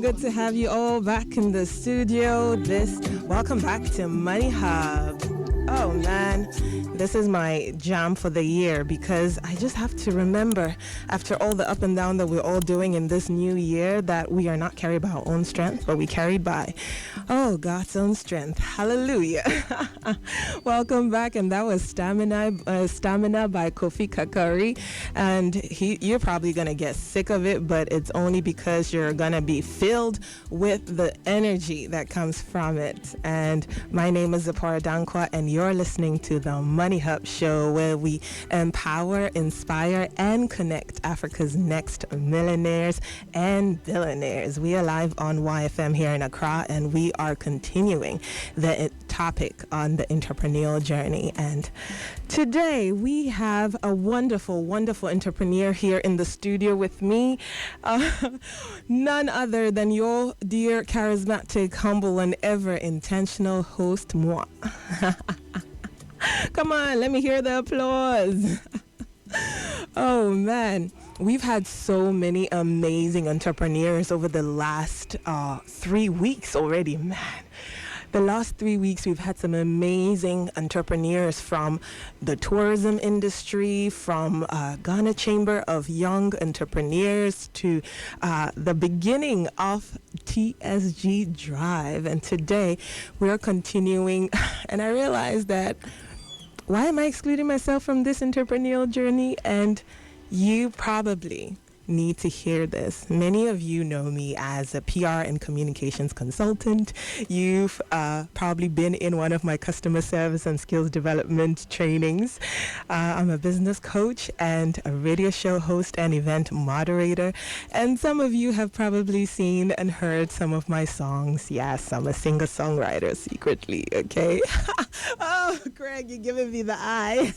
good to have you all back in the studio. Welcome back to MoneyHub. Oh man, this is my jam for the year because I just have to remember, after all the up and down that we're all doing in this new year, that we are not carried by our own strength, but we carried by, God's own strength. Hallelujah. Welcome back, and that was Stamina by Kofi Kakari, and you're probably gonna get sick of it, but it's only because you're gonna be filled with the energy that comes from it. And my name is Zipporah Dankwa, and you're listening to the Money Hub show, where we empower, inspire, and connect Africa's next millionaires and billionaires. We are live on YFM here in Accra, and we are continuing the topic on the entrepreneurial journey. And today we have a wonderful, wonderful entrepreneur here in the studio with me. None other than your dear, charismatic, humble, and ever intentional host, moi. Come on, let me hear the applause. Oh man, we've had so many amazing entrepreneurs over the last 3 weeks already, man. The last 3 weeks, we've had some amazing entrepreneurs from the tourism industry, from Ghana Chamber of Young Entrepreneurs to the beginning of TSG Drive. And today, we're continuing, and I realized that, why am I excluding myself from this entrepreneurial journey? And you probably need to hear this. Many of you know me as a PR and communications consultant. You've probably been in one of my customer service and skills development trainings. I'm a business coach and a radio show host and event moderator. And some of you have probably seen and heard some of my songs. Yes, I'm a singer-songwriter secretly, okay? Oh, Craig, you're giving me the eye.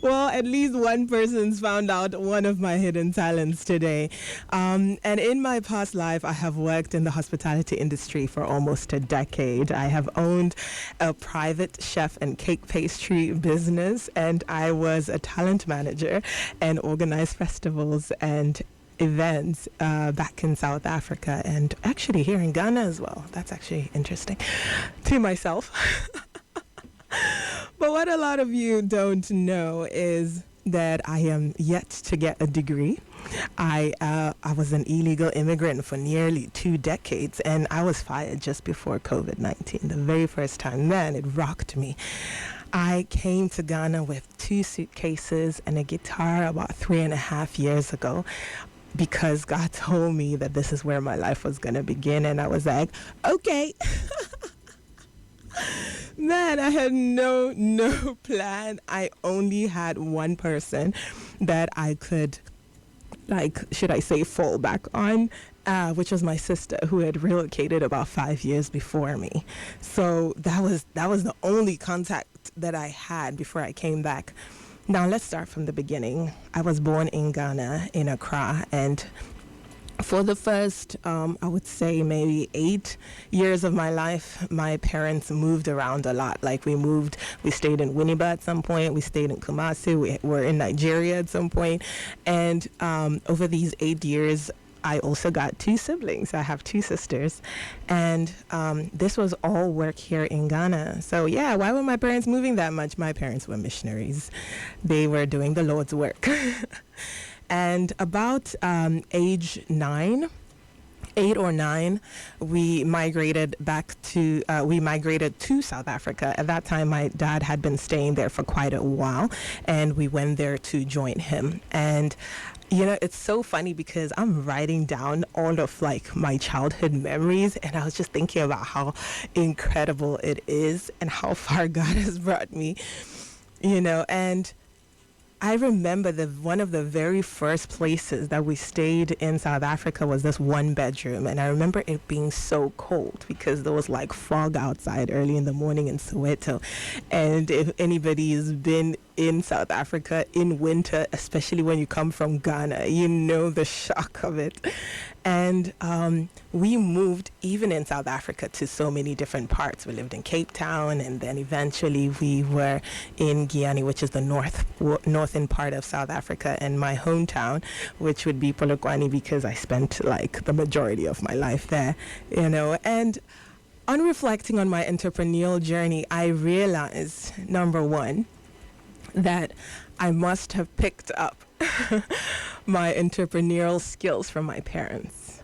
Well, at least one person's found out one of my hidden talents today. And in my past life, I have worked in the hospitality industry for almost a decade. I have owned a private chef and cake pastry business, and I was a talent manager and organized festivals and events back in South Africa, and actually here in Ghana as well. That's actually interesting to myself. But what a lot of you don't know is that I am yet to get a degree. I was an illegal immigrant for nearly 2 decades, and I was fired just before COVID-19, the very first time. Man, it rocked me. I came to Ghana with 2 suitcases and a guitar about 3.5 years ago, because God told me that this is where my life was going to begin, and I was like, okay. Man, I had no plan. I only had one person that I could, should I say, fall back on, which was my sister, who had relocated about 5 years before me. So that was the only contact that I had before I came back. Now let's start from the beginning. I was born in Ghana, in Accra, and for the first, I would say maybe 8 years of my life, my parents moved around a lot. We stayed in Winneba at some point, we stayed in Kumasi, we were in Nigeria at some point. And over these 8 years, I also got 2 siblings. I have 2 sisters. And this was all work here in Ghana. So yeah, why were my parents moving that much? My parents were missionaries. They were doing the Lord's work. And about age 8 or 9, we migrated to South Africa. At that time, my dad had been staying there for quite a while, and we went there to join him. And it's so funny because I'm writing down all of my childhood memories, and I was just thinking about how incredible it is and how far God has brought me, and I remember one of the very first places that we stayed in South Africa was this 1-bedroom. And I remember it being so cold because there was fog outside early in the morning in Soweto. And if anybody has been in South Africa in winter, especially when you come from Ghana. You know the shock of it. And we moved, even in South Africa, to so many different parts. We lived in Cape Town, and then eventually we were in Guyana, which is the northern part of South Africa, and my hometown, which would be Polokwane, because I spent like the majority of my life there, you know. And on reflecting on my entrepreneurial journey, I realized, number one, that I must have picked up my entrepreneurial skills from my parents.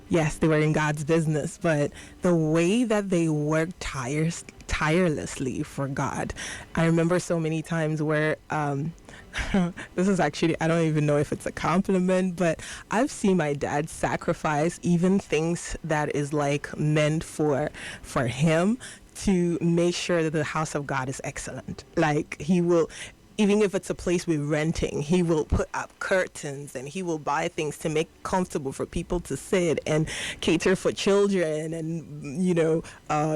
Yes, they were in God's business, but the way that they worked tirelessly for God. I remember so many times where this is actually, I don't even know if it's a compliment, but I've seen my dad sacrifice even things that is like meant for him, to make sure that the house of God is excellent. Like, he will, even if it's a place we're renting, he will put up curtains and he will buy things to make comfortable for people to sit, and cater for children, and, you know,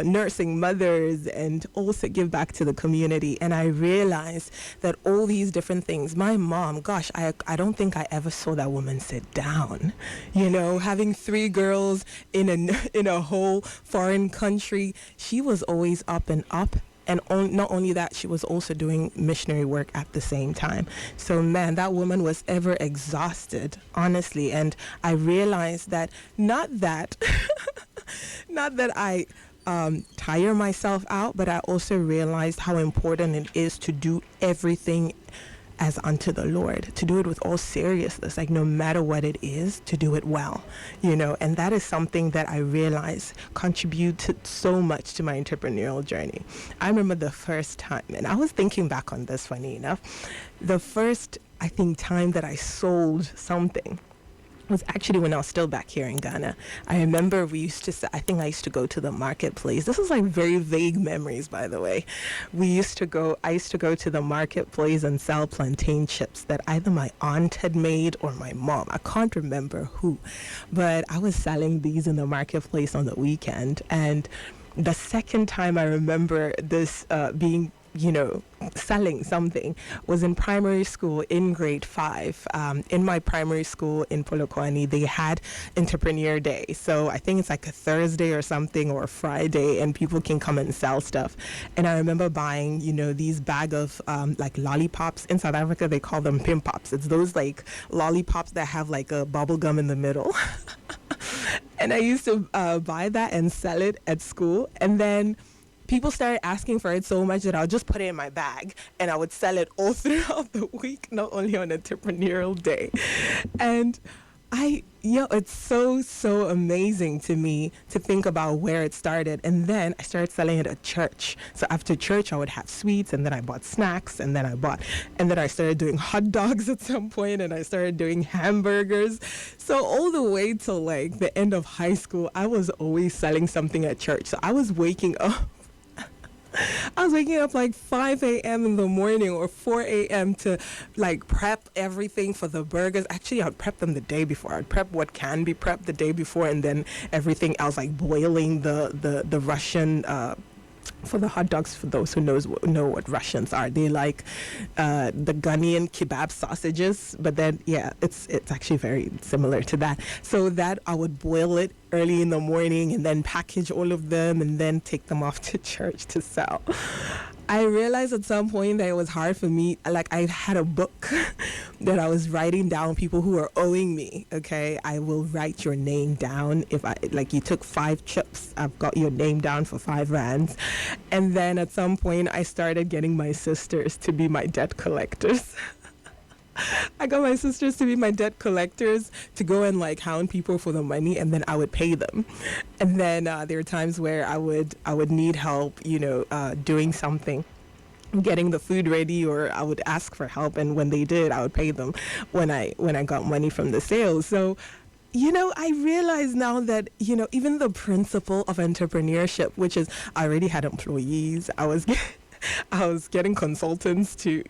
nursing mothers, and also give back to the community. And I realized that all these different things, my mom, gosh, I don't think I ever saw that woman sit down. You know, having 3 girls in a whole foreign country, she was always up and up. And not only that, she was also doing missionary work at the same time. So, man, that woman was ever exhausted, honestly. And I realized that not that I tire myself out, but I also realized how important it is to do everything as unto the Lord, to do it with all seriousness, like no matter what it is, to do it well, you know. And that is something that I realize contributed so much to my entrepreneurial journey. I remember the first time, and I was thinking back on this, funny enough, the first, I think, time that I sold something was actually when I was still back here in Ghana. I remember I used to go to the marketplace. This is like very vague memories, by the way. I used to go to the marketplace and sell plantain chips that either my aunt had made or my mom. I can't remember who, but I was selling these in the marketplace on the weekend. And the second time I remember this being, you know, selling something was in primary school in grade 5. In my primary school in Polokwane, they had Entrepreneur Day. So I think it's like a Thursday or something, or a Friday, and people can come and sell stuff. And I remember buying, you know, these bag of like lollipops. In South Africa, they call them pim pops. It's those like lollipops that have like a bubble gum in the middle. And I used to buy that and sell it at school. And then people started asking for it so much that I would just put it in my bag and I would sell it all throughout the week, not only on Entrepreneurial Day. And it's so amazing to me to think about where it started. And then I started selling it at church. So after church, I would have sweets, and then I bought snacks, and then I started doing hot dogs at some point, and I started doing hamburgers. So all the way till like the end of high school, I was always selling something at church. So I was waking up like 5 a.m. in the morning or 4 a.m. to like prep everything for the burgers. Actually, I'd prep them the day before. I'd prep what can be prepped the day before, and then everything else, like boiling the Russian for the hot dogs. For those who know what Russians are, they like the Ghanaian kebab sausages, but then it's actually very similar to that. So that I would boil it early in the morning and then package all of them and then take them off to church to sell. I realized at some point that it was hard for me. Like, I had a book that I was writing down people who are owing me. Okay, I will write your name down. If you took 5 chips, I've got your name down for 5 rands. And then at some point, I started getting my sisters to be my debt collectors. I got my sisters to be my debt collectors, to go and like hound people for the money, and then I would pay them. And then there were times where I would need help, doing something, getting the food ready, or I would ask for help, and when they did, I would pay them when I got money from the sales. So I realize now that, even the principle of entrepreneurship, which is I already had employees, I was getting consultants to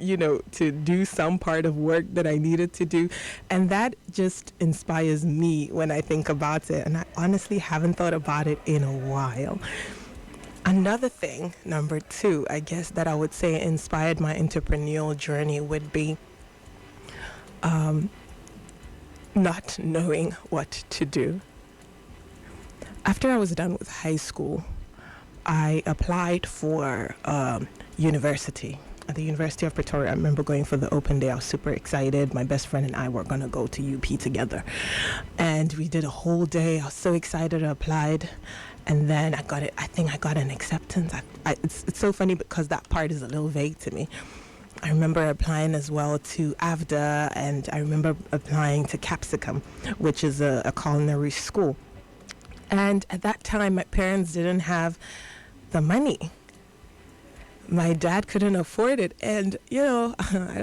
do some part of work that I needed to do. And that just inspires me when I think about it. And I honestly haven't thought about it in a while. Another thing, number two, I guess that I would say inspired my entrepreneurial journey would be not knowing what to do. After I was done with high school, I applied for university at the University of Pretoria. I remember going for the open day. I was super excited. My best friend and I were going to go to UP together. And we did a whole day. I was so excited. I applied. And then I got it. I think I got an acceptance. It's so funny because that part is a little vague to me. I remember applying as well to AVDA, and I remember applying to Capsicum, which is a culinary school. And at that time, my parents didn't have the money. My dad couldn't afford it, and I don't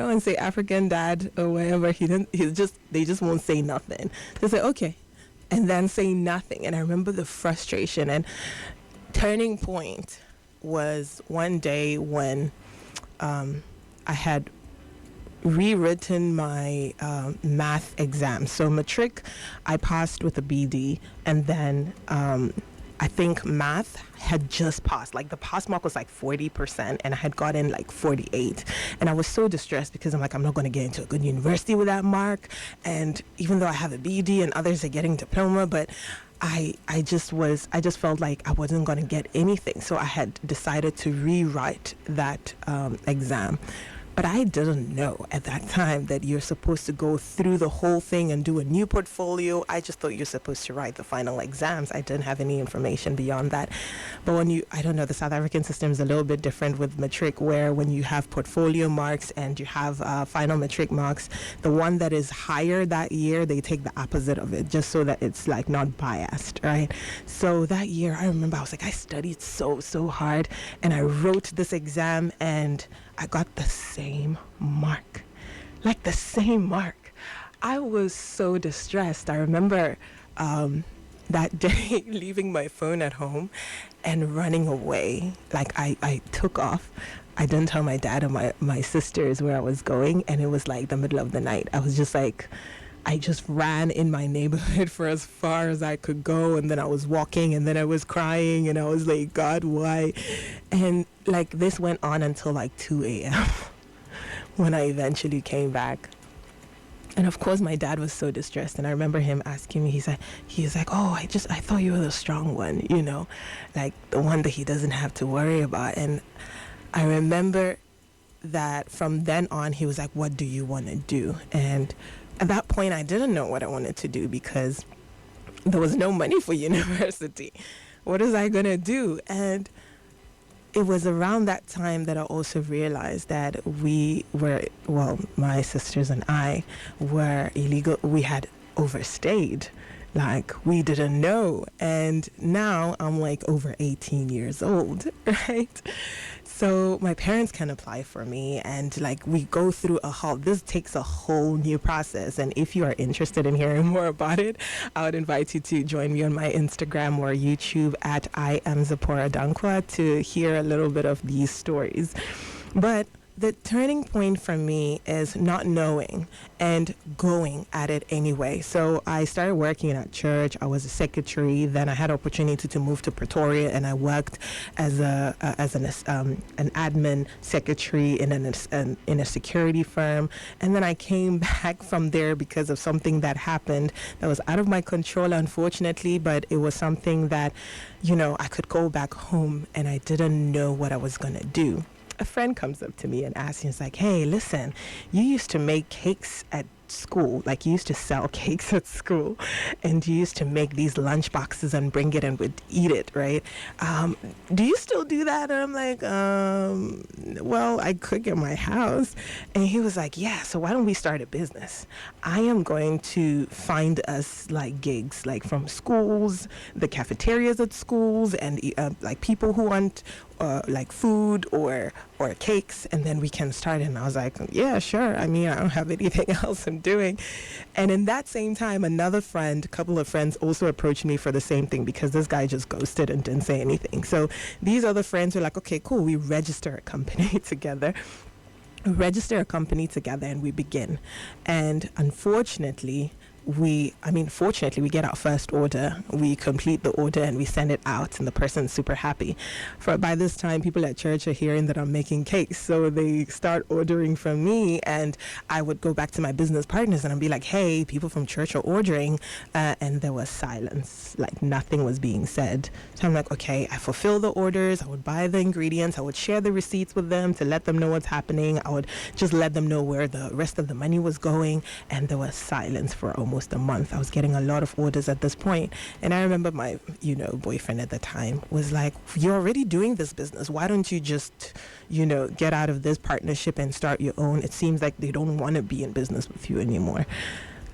want to say African dad or whatever. They just won't say nothing. They say okay, and then say nothing. And I remember the frustration. And turning point was one day when I had rewritten my math exam. So matric, I passed with a BD, and then I think math had just passed. Like the pass mark was like 40%, and I had gotten like 48. And I was so distressed because I'm like, I'm not going to get into a good university with that mark. And even though I have a BD and others are getting diploma, but I just felt like I wasn't going to get anything. So I had decided to rewrite that exam. But I didn't know at that time that you're supposed to go through the whole thing and do a new portfolio. I just thought you're supposed to write the final exams. I didn't have any information beyond that. But I don't know, the South African system is a little bit different with matric, where when you have portfolio marks and you have final matric marks, the one that is higher that year, they take the opposite of it, just so that it's like not biased, right? So that year, I remember I was like, I studied so hard, and I wrote this exam, and I got the same mark, like the same mark. I was so distressed. I remember that day leaving my phone at home and running away. Like I took off. I didn't tell my dad and my sisters where I was going, and it was like the middle of the night. I was just like, I just ran in my neighborhood for as far as I could go, and then I was walking, and then I was crying, and I was like, God, why? And like this went on until like 2 a.m. when I eventually came back. And of course my dad was so distressed, and I remember him asking me, he's like, oh, I thought you were the strong one, like the one that he doesn't have to worry about. And I remember that from then on, he was like, what do you want to do? And at that point, I didn't know what I wanted to do because there was no money for university. What was I going to do? And it was around that time that I also realized that my sisters and I were illegal. We had overstayed. Like, we didn't know. And now I'm like over 18 years old, right? So my parents can apply for me, and like we go through this takes a whole new process. And if you are interested in hearing more about it, I would invite you to join me on my Instagram or YouTube at I am Zipporah Dankwa to hear a little bit of these stories. But the turning point for me is not knowing and going at it anyway. So I started working at church. I was a secretary. Then I had opportunity to move to Pretoria, and I worked as an admin secretary in a security firm. And then I came back from there because of something that happened that was out of my control, unfortunately. But it was something that, I could go back home, and I didn't know what I was gonna do. A friend comes up to me and asks me, it's like, hey, listen, you used to make cakes at school, like you used to sell cakes at school, and you used to make these lunch boxes and bring it and would eat it, right? Do you still do that? And I'm like, well, I cook in my house. And he was like, yeah, so why don't we start a business? I am going to find us like gigs, like from schools, the cafeterias at schools, and like people who want like food or cakes, and then we can start. And I was like, yeah, sure. I mean, I don't have anything else I'm doing. And in that same time, a couple of friends also approached me for the same thing, because this guy just ghosted and didn't say anything. So these other friends were like, okay, cool, we register a company together. And we begin. And unfortunately, fortunately, we get our first order, we complete the order, and we send it out, and the person's super happy. By this time, people at church are hearing that I'm making cakes, so they start ordering from me, and I would go back to my business partners and I'd be like, hey, people from church are ordering, and there was silence, like nothing was being said. So I'm like, okay, I fulfill the orders, I would buy the ingredients, I would share the receipts with them to let them know what's happening, I would just let them know where the rest of the money was going, and there was silence for almost a month. I was getting a lot of orders at this point, and I remember my boyfriend at the time was like, you're already doing this business, why don't you just get out of this partnership and start your own? It seems like they don't want to be in business with you anymore.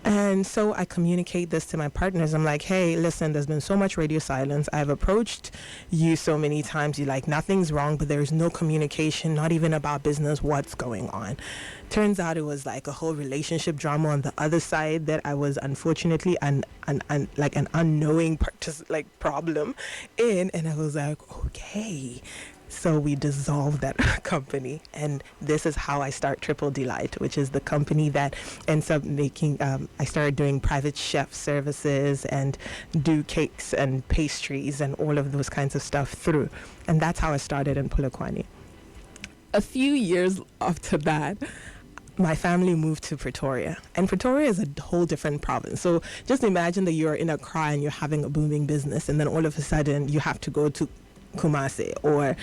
And so I communicate this to my partners. I'm like, hey, listen, there's been so much radio silence. I've approached you so many times. You're like, nothing's wrong, but there's no communication, not even about business. What's going on? Turns out it was like a whole relationship drama on the other side that I was unfortunately an unknowing problem in. And I was like, okay. So we dissolved that company, and this is how I start Triple Delight, which is the company that ends up making, I started doing private chef services and do cakes and pastries and all of those kinds of stuff through. And that's how I started in Polokwane. A few years after that, my family moved to Pretoria, and Pretoria is a whole different province. So just imagine that you're in Accra and you're having a booming business, and then all of a sudden you have to go to Kumasi or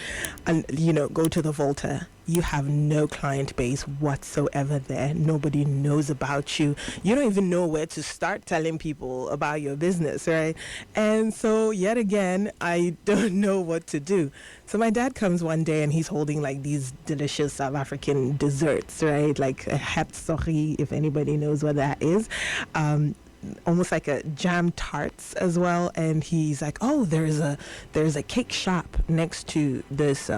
go to the Volta. You have no client base whatsoever there. Nobody knows about you. You don't even know where to start telling people about your business, right? And so yet again, I don't know what to do. So my dad comes one day and he's holding like these delicious South African desserts, right? Like a hatsori, if anybody knows what that is. Almost like a jam tarts as well, and he's like, oh, there's a cake shop next to this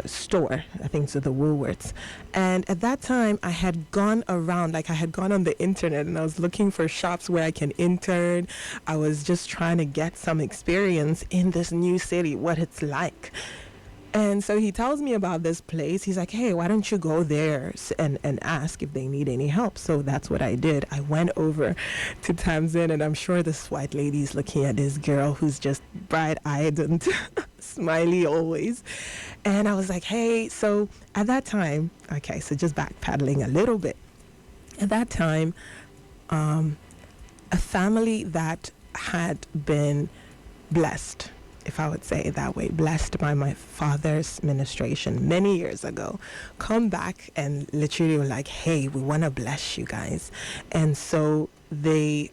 store, I think so, the Woolworths. And at that time I had gone around, I had gone on the internet and I was looking for shops where I can intern. I was just trying to get some experience in this new city, what it's like. And so he tells me about this place. He's like, hey, why don't you go there and ask if they need any help? So that's what I did. I went over to Tamsin, and I'm sure this white lady's looking at this girl who's just bright-eyed and smiley always. And I was like, hey, so at that time, okay, so just backpedaling a little bit. At that time, a family that had been blessed, if I would say it that way, blessed by my father's ministration many years ago, come back and literally were like, hey, we want to bless you guys. And so they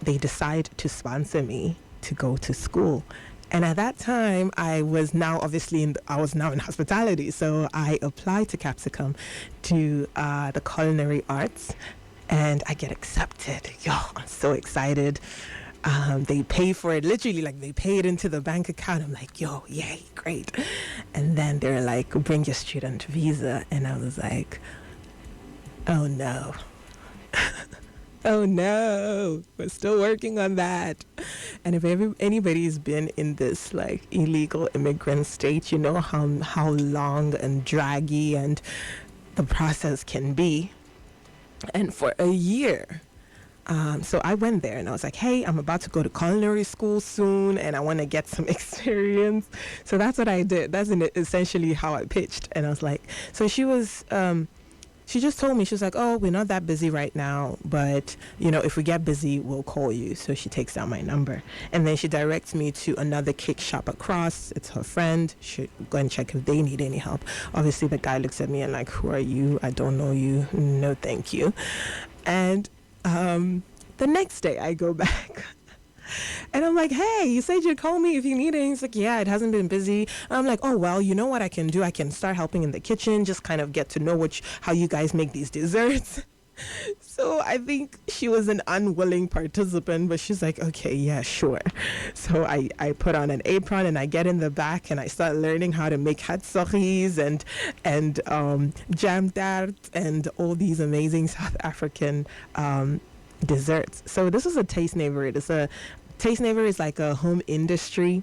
decide to sponsor me to go to school. And at that time, I was now in hospitality. So I applied to Capsicum to the culinary arts, and I get accepted. I'm so excited. They pay for it, literally, like they pay it into the bank account. I'm like, yay, great. And then they're like, bring your student visa. And I was like, oh no. Oh no, we're still working on that. And if anybody's been in this like illegal immigrant state, you know how long and draggy and the process can be. And for a year, so I went there and I was like, hey, I'm about to go to culinary school soon and I want to get some experience. So that's what I did. That's essentially how I pitched. And I was like, so she just told me, she was like, oh, we're not that busy right now, but if we get busy, we'll call you. So she takes down my number, and then she directs me to another cake shop across. It's her friend. She go and check if they need any help. Obviously the guy looks at me and like, who are you? I don't know you. No, thank you. And the next day I go back and I'm like, hey, you said you'd call me if you need anything. He's like, yeah, it hasn't been busy. I'm like, oh, well, you know what I can do? I can start helping in the kitchen, just kind of get to know how you guys make these desserts. So I think she was an unwilling participant, but she's like, okay, yeah, sure. So I put on an apron and I get in the back and I start learning how to make hatsoris and jam tarts and all these amazing South African desserts. So this is a taste neighborhood. Taste neighborhood is like a home industry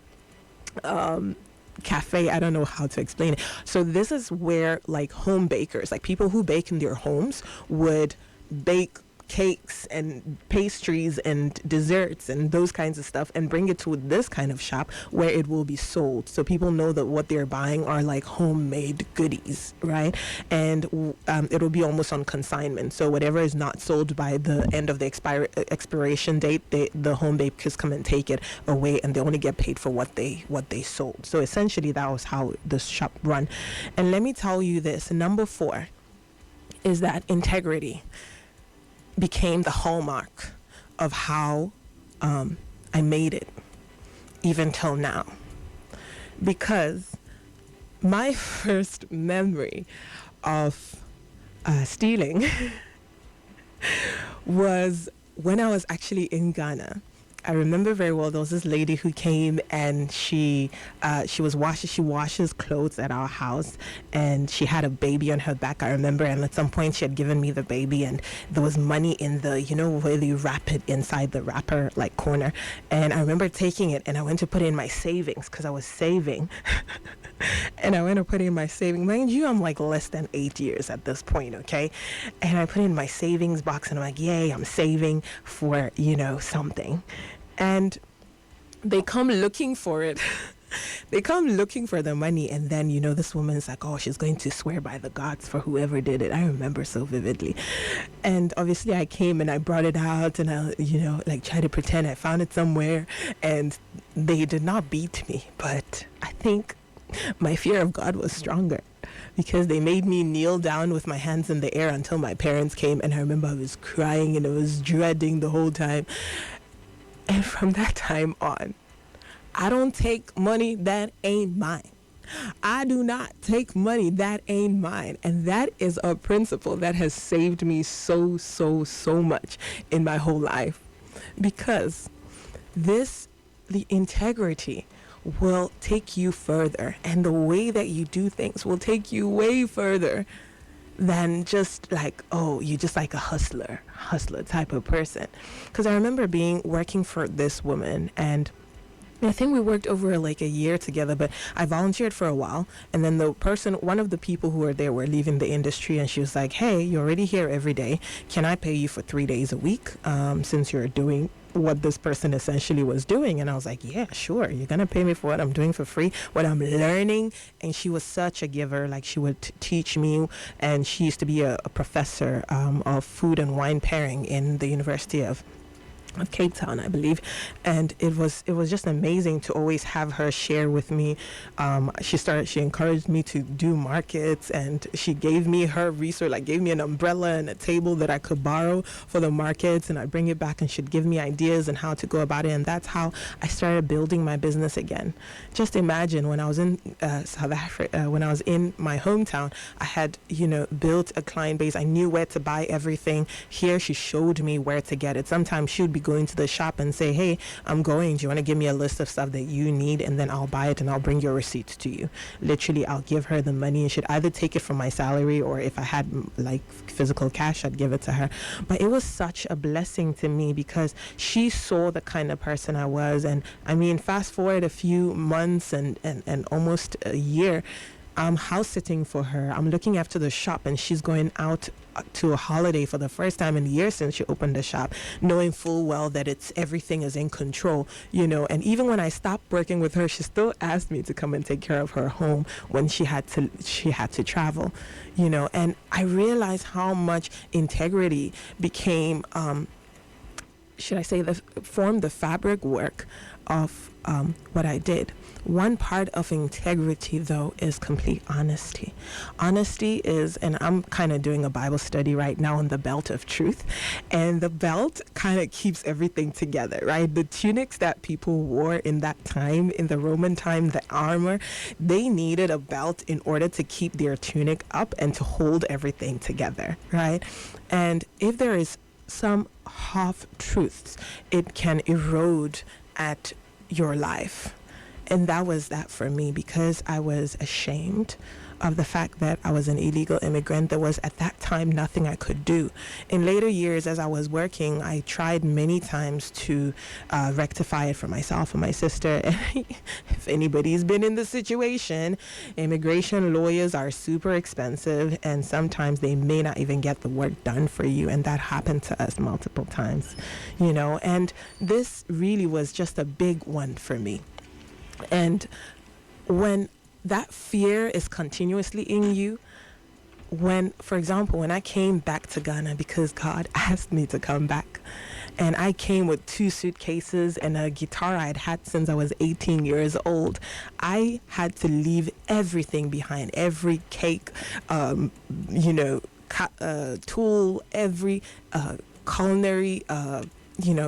cafe. I don't know how to explain it. So this is where like home bakers, like people who bake in their homes, would bake cakes and pastries and desserts and those kinds of stuff and bring it to this kind of shop where it will be sold. So people know that what they're buying are like homemade goodies, right? And it'll be almost on consignment. So whatever is not sold by the end of the expiration date, the home bakers come and take it away, and they only get paid for what they sold. So essentially that was how the shop run. And let me tell you this, number 4 is that integrity became the hallmark of how I made it, even till now. Because my first memory of stealing was when I was actually in Ghana. I remember very well, there was this lady who came and she washes clothes at our house, and she had a baby on her back, I remember, and at some point she had given me the baby, and there was money in the, where you wrap it inside the wrapper like corner, and I remember taking it and I went to put it in my savings because I was saving. And I went to put in my savings. Mind you, I'm like less than 8 years at this point, okay? And I put it in my savings box and I'm like, yay, I'm saving for, something. And they come looking for it. They come looking for the money, and then, this woman's like, oh, she's going to swear by the gods for whoever did it. I remember so vividly. And obviously I came and I brought it out and I, tried to pretend I found it somewhere, and they did not beat me. But I think my fear of God was stronger, because they made me kneel down with my hands in the air until my parents came, and I remember I was crying and I was dreading the whole time. And from that time on, I don't take money that ain't mine. I do not take money that ain't mine. And that is a principle that has saved me so much in my whole life, because the integrity will take you further, and the way that you do things will take you way further than just like, oh, you're just like a hustler type of person. Because I remember working for this woman, and I think we worked over like a year together, but I volunteered for a while, and then one of the people who were there were leaving the industry, and she was like, hey, you're already here every day, can I pay you for 3 days a week, since you're doing what this person essentially was doing? And I was like, yeah, sure, you're gonna pay me for what I'm doing for free, what I'm learning. And she was such a giver. Like, she would teach me, and she used to be a professor of food and wine pairing in the University of Cape Town, I believe, and it was just amazing to always have her share with me. She encouraged me to do markets, and she gave me her resource, like gave me an umbrella and a table that I could borrow for the markets, and I'd bring it back and she'd give me ideas and how to go about it. And that's how I started building my business again. Just imagine, when I was in South Africa, when I was in my hometown, I had built a client base. I knew where to buy everything. Here she showed me where to get it. Sometimes she would be going to the shop and say, hey, I'm going, do you want to give me a list of stuff that you need, and then I'll buy it and I'll bring your receipts to you. Literally, I'll give her the money, and she'd either take it from my salary, or if I had like physical cash, I'd give it to her. But it was such a blessing to me, because she saw the kind of person I was. And I mean, fast forward a few months and almost a year, I'm house sitting for her. I'm looking after the shop, and she's going out to a holiday for the first time in a year since she opened the shop, knowing full well that everything is in control, and even when I stopped working with her, she still asked me to come and take care of her home when she had to travel, and I realized how much integrity became, formed the fabric work of what I did. One part of integrity, though, is complete honesty. Honesty is, and I'm kind of doing a Bible study right now on the belt of truth, and the belt kind of keeps everything together, right? The tunics that people wore in that time, in the Roman time, the armor, they needed a belt in order to keep their tunic up and to hold everything together, right? And if there is some half truths, it can erode at your life. And that was that for me, because I was ashamed of the fact that I was an illegal immigrant. There was at that time nothing I could do. In later years, as I was working, I tried many times to rectify it for myself and my sister. If anybody's been in the situation, immigration lawyers are super expensive, and sometimes they may not even get the work done for you, and that happened to us multiple times, and this really was just a big one for me. And when that fear is continuously in you, for example, when I came back to Ghana, because God asked me to come back, and I came with 2 suitcases and a guitar I'd had since I was 18 years old, I had to leave everything behind, every cake, tool, every culinary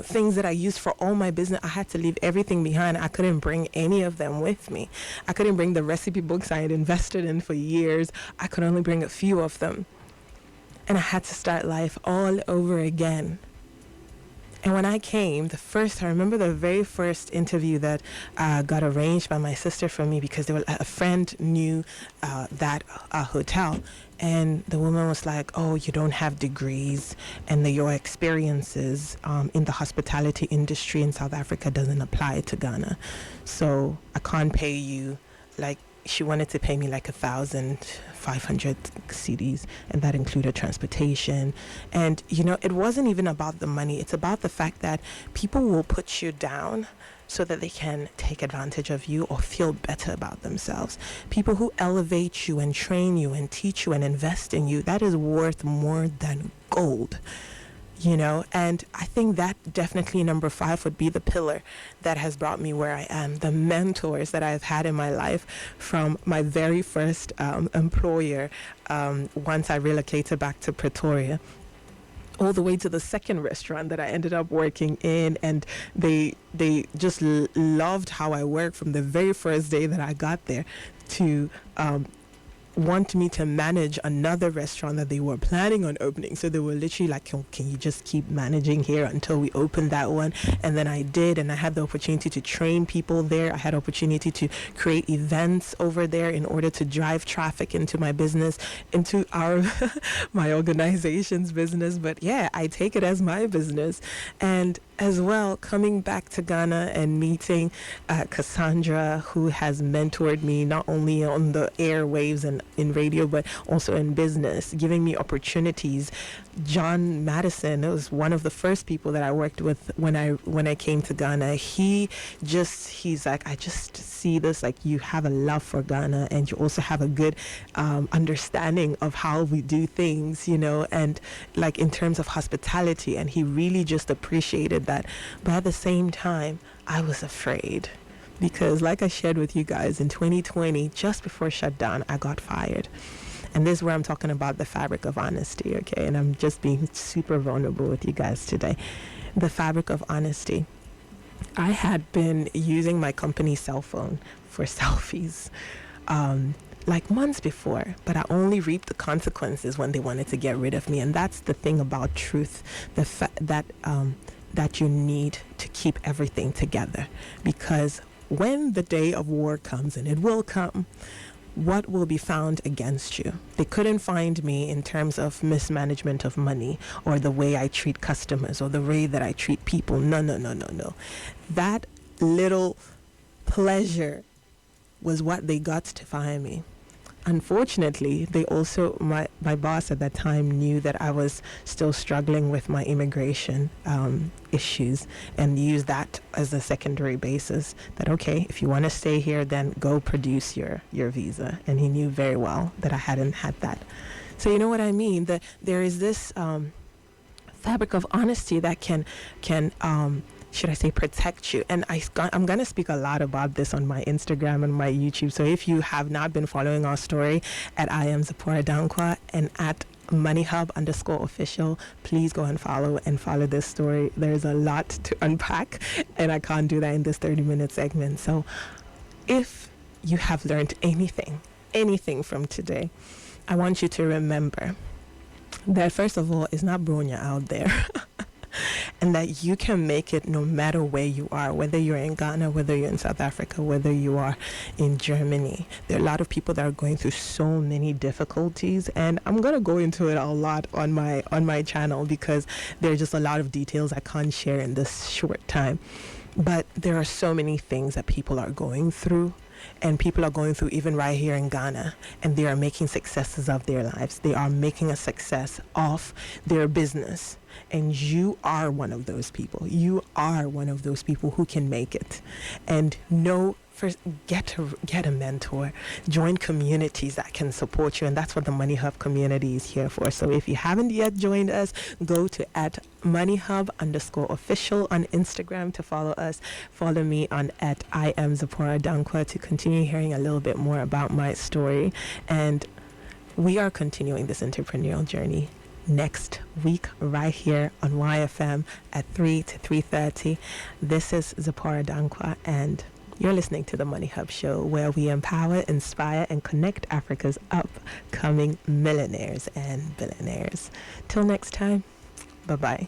things that I used for all my business. I had to leave everything behind. I couldn't bring any of them with me. I couldn't bring the recipe books I had invested in for years. I could only bring a few of them. And I had to start life all over again. And when I came, I remember the very first interview that got arranged by my sister for me, because a friend knew that hotel. And the woman was like, oh, you don't have degrees, and your experiences in the hospitality industry in South Africa doesn't apply to Ghana. So I can't pay you. She wanted to pay me 1,500 cedis, and that included transportation. And, it wasn't even about the money. It's about the fact that people will put you down so that they can take advantage of you or feel better about themselves. People who elevate you and train you and teach you and invest in you, that is worth more than gold. And I think that definitely number 5 would be the pillar that has brought me where I am. The mentors that I've had in my life, from my very first employer, once I relocated back to Pretoria, all the way to the second restaurant that I ended up working in, and they just loved how I worked from the very first day that I got there, to want me to manage another restaurant that they were planning on opening. So they were literally like, can you just keep managing here until we open that one? And then I did, and I had the opportunity to train people there. I had opportunity to create events over there in order to drive traffic into my business, into my organization's business. But yeah, I take it as my business. And as well, coming back to Ghana and meeting Cassandra, who has mentored me not only on the airwaves and in radio, but also in business, giving me opportunities. John Madison was one of the first people that I worked with when I came to Ghana. He's like, I just see this, like, you have a love for Ghana, and you also have a good understanding of how we do things, and like in terms of hospitality. And he really just appreciated that. But at the same time, I was afraid, because like I shared with you guys, in 2020, just before shutdown, I got fired. And this is where I'm talking about the fabric of honesty, okay? And I'm just being super vulnerable with you guys today. The fabric of honesty. I had been using my company's cell phone for selfies months before, but I only reaped the consequences when they wanted to get rid of me. And that's the thing about truth, that you need to keep everything together, because when the day of war comes, and it will come, what will be found against you? They couldn't find me in terms of mismanagement of money, or the way I treat customers, or the way that I treat people. No. That little pleasure was what they got to find me. Unfortunately, they also, my boss at that time knew that I was still struggling with my immigration issues, and used that as a secondary basis, that, okay, if you want to stay here, then go produce your visa. And he knew very well that I hadn't had that. So you know what I mean? That there is this fabric of honesty that can should I say, protect you. And I'm going to speak a lot about this on my Instagram and my YouTube. So if you have not been following our story at I am Zipporah Dankwa and at MoneyHub_official, please go and follow this story. There's a lot to unpack, and I can't do that in this 30-minute segment. So if you have learned anything from today, I want you to remember that, first of all, it's not Bronya out there. and that you can make it no matter where you are, whether you're in Ghana, whether you're in South Africa, whether you are in Germany. There are a lot of people that are going through so many difficulties, and I'm going to go into it a lot on my channel because there are just a lot of details I can't share in this short time. But there are so many things that people are going through, and people are going through even right here in Ghana, and they are making successes of their lives. They are making a success of their business, and you are one of those people. You are one of those people who can make it. And first, get a mentor, join communities that can support you, and that's what the MoneyHub community is here for. So if you haven't yet joined us, go to @MoneyHub_official on Instagram to follow us. Follow me on @I am Zipporah Dankwa to continue hearing a little bit more about my story. And we are continuing this entrepreneurial journey next week right here on YFM at 3 to 3:30. This is Zipporah Dankwa, and you're listening to the Money Hub Show, where we empower, inspire, and connect Africa's upcoming millionaires and billionaires. Till next time, bye-bye.